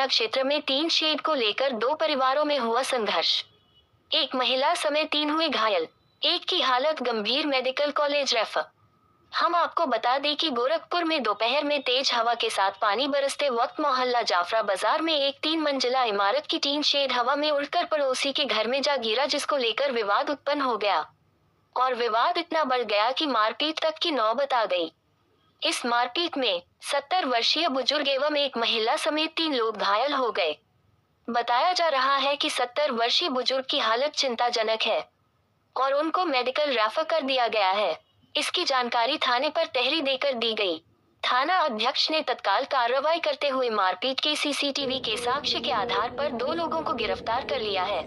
थाना क्षेत्र में टीन शेड को लेकर दो परिवारों में हुआ संघर्ष। एक महिला समेत 3 हुए घायल, एक की हालत गंभीर, मेडिकल कॉलेज रेफर। हम आपको बता दें कि गोरखपुर में दोपहर में तेज हवा के साथ पानी बरसते वक्त मोहल्ला जाफरा बाजार में एक 3 मंजिला इमारत की टीन शेड हवा में उड़कर पड़ोसी के घर में जा गिरा, जिसको लेकर विवाद उत्पन्न हो गया और विवाद इतना बढ़ गया कि मारपीट तक की नौबत आ गई। इस मारपीट में 70 वर्षीय बुजुर्ग एवं एक महिला समेत 3 लोग घायल हो गए। बताया जा रहा है कि 70 वर्षीय बुजुर्ग की हालत चिंताजनक है और उनको मेडिकल रेफर कर दिया गया है। इसकी जानकारी थाने पर तहरीर देकर दी गई। थाना अध्यक्ष ने तत्काल कार्रवाई करते हुए मारपीट के सीसीटीवी के साक्ष्य के आधार पर 2 लोगों को गिरफ्तार कर लिया है।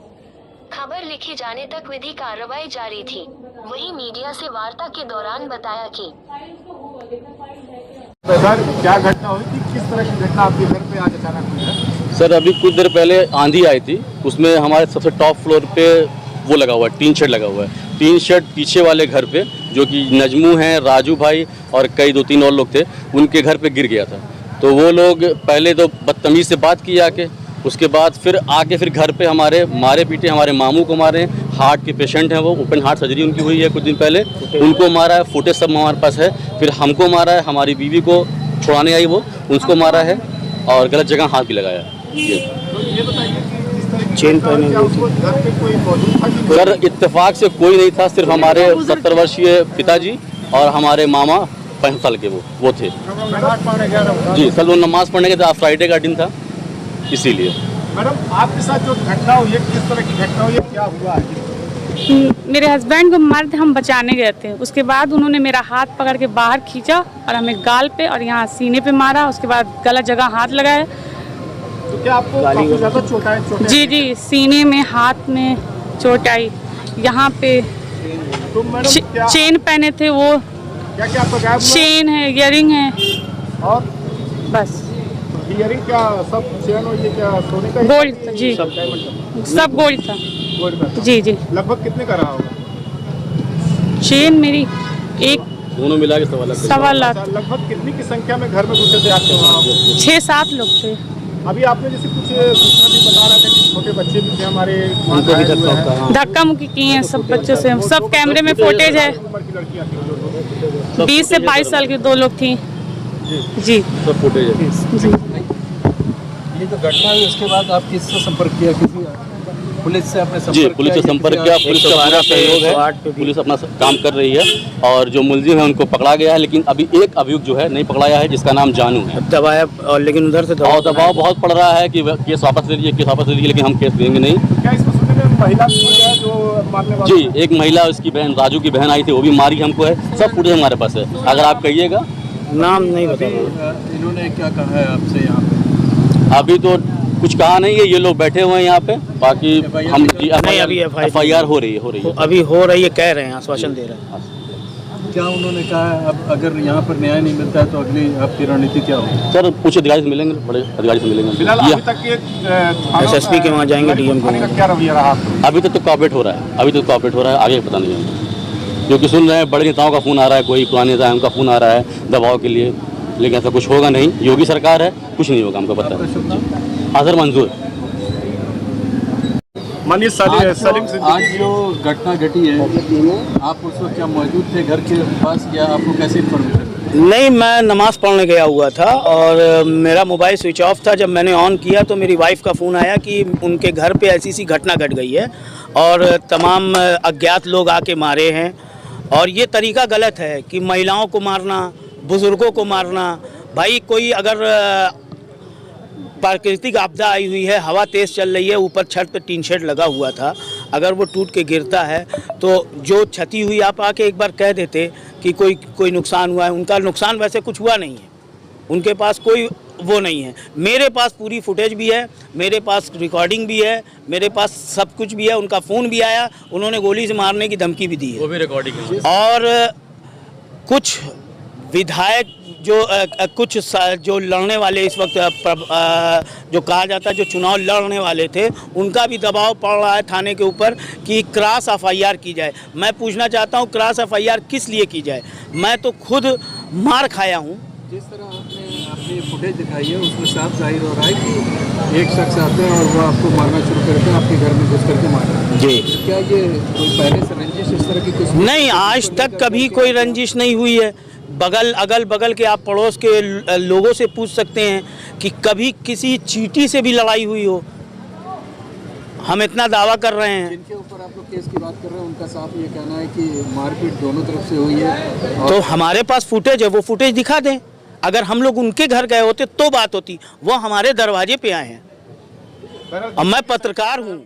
खबर लिखे जाने तक विधि कार्रवाई जारी थी। वहीं मीडिया से वार्ता के दौरान बताया कि सर, क्या घटना हुई थी, किस तरह की घटना आपके घर पे आज अचानक हुई है? सर, अभी कुछ देर पहले आंधी आई थी, उसमें हमारे सबसे टॉप फ्लोर पे वो लगा हुआ है, टीन शेड लगा हुआ है। टीन शेड पीछे वाले घर पे, जो कि नजमू हैं, राजू भाई और कई 2-3 और लोग थे, उनके घर पे गिर गया था। तो वो लोग पहले तो बदतमीज़ से बात की आके, उसके बाद फिर आके फिर घर पे हमारे मारे पीटे, हमारे मामू को मारे। हार्ट के पेशेंट हैं, वो ओपन हार्ट सर्जरी उनकी हुई है कुछ दिन पहले, उनको मारा है। फुटेज सब हमारे पास है। फिर हमको मारा है, हमारी बीवी को छुड़ाने आई वो, उसको मारा है और गलत जगह हाथ भी लगाया है। चेन पहने घर पे कोई मौजूद था? सर, इत्तेफाक से कोई नहीं था, सिर्फ हमारे 70 वर्षीय पिताजी और हमारे मामा 65 साल के वो थे। जी सर, वो नमाज पढ़ने के, आज फ्राइडे का दिन था, इसीलिए। मैडम, आपके साथ जो घटना हुई है, किस तरह की घटना हुई है, क्या हुआ है? मेरे हस्बैंड को मारे थे, हम बचाने गए थे। उसके बाद उन्होंने मेरा हाथ पकड़ के बाहर खींचा और हमें गाल पे और यहाँ सीने पे मारा। उसके बाद गलत जगह हाथ लगाया। तो क्या आपको काफी ज़्यादा चोट आई? जी, सीने में, हाथ में चोट आई, यहाँ पे। तो मैडम, चेन पहने थे, वो क्या आपका गायब हुआ? चेन है, इयरिंग है और बस। इयरिंग क्या सब चेन और ये क्या सोने का? गोल्ड था जी, सब गोल्ड था। गोल्ड का? जी। लगभग कितने का रहा होगा? चेन मेरी एक दोनों मिला के 1.25 लाख। लगभग कितनी की संख्या में घर में घुसे थे आपके वहाँ? 6-7 लोग थे। अभी आपने जैसे कुछ सूचना भी बता रहा था कि छोटे बच्चे भी थे हमारे, धक्का मुक्की किए हैं सब बच्चों से। सब कैमरे में फुटेज है। 20 से 22 साल की 2 लोग थी। जी, सब फुटेज है। जी। ये जो घटना हुई उसके बाद आप किससे संपर्क किया? किसी पुलिस से आपने संपर्क जी, पुलिस से संपर्क किया। पुलिस का पूरा सहयोग है, पुलिस अपना काम कर रही है और जो मुलजिम है उनको पकड़ा गया है। लेकिन अभी एक अभियुक्त जो है नहीं पकड़ाया है, जिसका नाम जानू है। दबाया और लेकिन उधर से दबाव बहुत पड़ रहा है कि केस वापस ले लीजिए, केस वापस ले लीजिए, लेकिन हम केस देंगे नहीं। क्या इसमें सुनने में महिला भी है जो मारने वाली? जी, एक महिला, उसकी बहन, राजू की बहन आई थी, वो भी मारी हमको है। सब फुटेज हमारे पास है, अगर आप कहिएगा। नाम नहीं बता। इन्होंने क्या कहा है आपसे यहाँ पे? अभी तो कुछ कहा नहीं है, ये लोग बैठे हुए हैं यहाँ पे। बाकी हम अभी FIR हो रही है। अभी हो रही है, कह रहे हैं, आश्वासन दे रहे हैं। क्या उन्होंने कहा है अब अगर यहाँ पर न्याय नहीं मिलता है तो अगली आपकी रणनीति क्या होगी? सर, कुछ अधिकारी से मिलेंगे, बड़े अधिकारी से मिलेंगे। फिलहाल अभी तक SSP के वहाँ जाएंगे, DM के। क्या रवैया रहा? अभी तक तो कॉपरेट हो रहा है, आगे पता नहीं है। क्योंकि सुन रहे हैं बड़े नेताओं का फ़ोन आ रहा है, कोई पुराने नेता है उनका फ़ोन आ रहा है दबाव के लिए, लेकिन ऐसा कुछ होगा नहीं। योगी सरकार है, कुछ नहीं होगा, हमको पता है। हाजिर मंजूर। सलीम से आज जो घटना घटी है, आप उस वक्त क्या मौजूद थे घर के पास, या आपको कैसे इन्फॉर्मेशन? नहीं, मैं नमाज़ पढ़ने गया हुआ था और मेरा मोबाइल स्विच ऑफ था। जब मैंने ऑन किया तो मेरी वाइफ का फ़ोन आया कि उनके घर पे ऐसी सी घटना घट गई है और तमाम अज्ञात लोग आके मारे हैं। और ये तरीका गलत है कि महिलाओं को मारना, बुज़ुर्गों को मारना। भाई, कोई अगर प्राकृतिक आपदा आई हुई है, हवा तेज़ चल रही है, ऊपर छत पे टीन शेड लगा हुआ था, अगर वो टूट के गिरता है तो जो क्षति हुई आप आके एक बार कह देते कि कोई नुकसान हुआ है। उनका नुकसान वैसे कुछ हुआ नहीं है, उनके पास कोई वो नहीं है। मेरे पास पूरी फुटेज भी है, मेरे पास रिकॉर्डिंग भी है, मेरे पास सब कुछ भी है। उनका फ़ोन भी आया, उन्होंने गोली से मारने की धमकी भी दी है, वो भी रिकॉर्डिंग है। और कुछ विधायक कुछ जो लड़ने वाले इस वक्त जो कहा जाता है जो चुनाव लड़ने वाले थे, उनका भी दबाव पड़ रहा है थाने के ऊपर कि क्रॉस FIR की जाए। मैं पूछना चाहता हूं, क्रॉस FIR किस लिए की जाए? मैं तो खुद मार खाया हूं। जिस तरह आपने आपने फुटेज दिखाई है उसमें साफ जाहिर हो रहा है कि एक शख्स आता है और वो आपको मारना शुरू करते हैं, आपके घर में घुस करके मारना है। जी। क्या ये कोई पहले से रंजिश इस तरह की कुछ नहीं, आज तक कभी कोई रंजिश नहीं हुई है। अगल बगल के आप पड़ोस के लोगों से पूछ सकते हैं कि कभी किसी चींटी से भी लड़ाई हुई हो। हम इतना दावा कर रहे हैं। जिनके ऊपर आप लोग केस की बात कर रहे हैं उनका साफ ये कहना है कि मारपीट दोनों तरफ से हुई है। तो हमारे पास फुटेज है, वो फुटेज दिखा दें। अगर हम लोग उनके घर गए होते तो बात होती, वो हमारे दरवाजे पे आए हैं। अब मैं पत्रकार हूँ।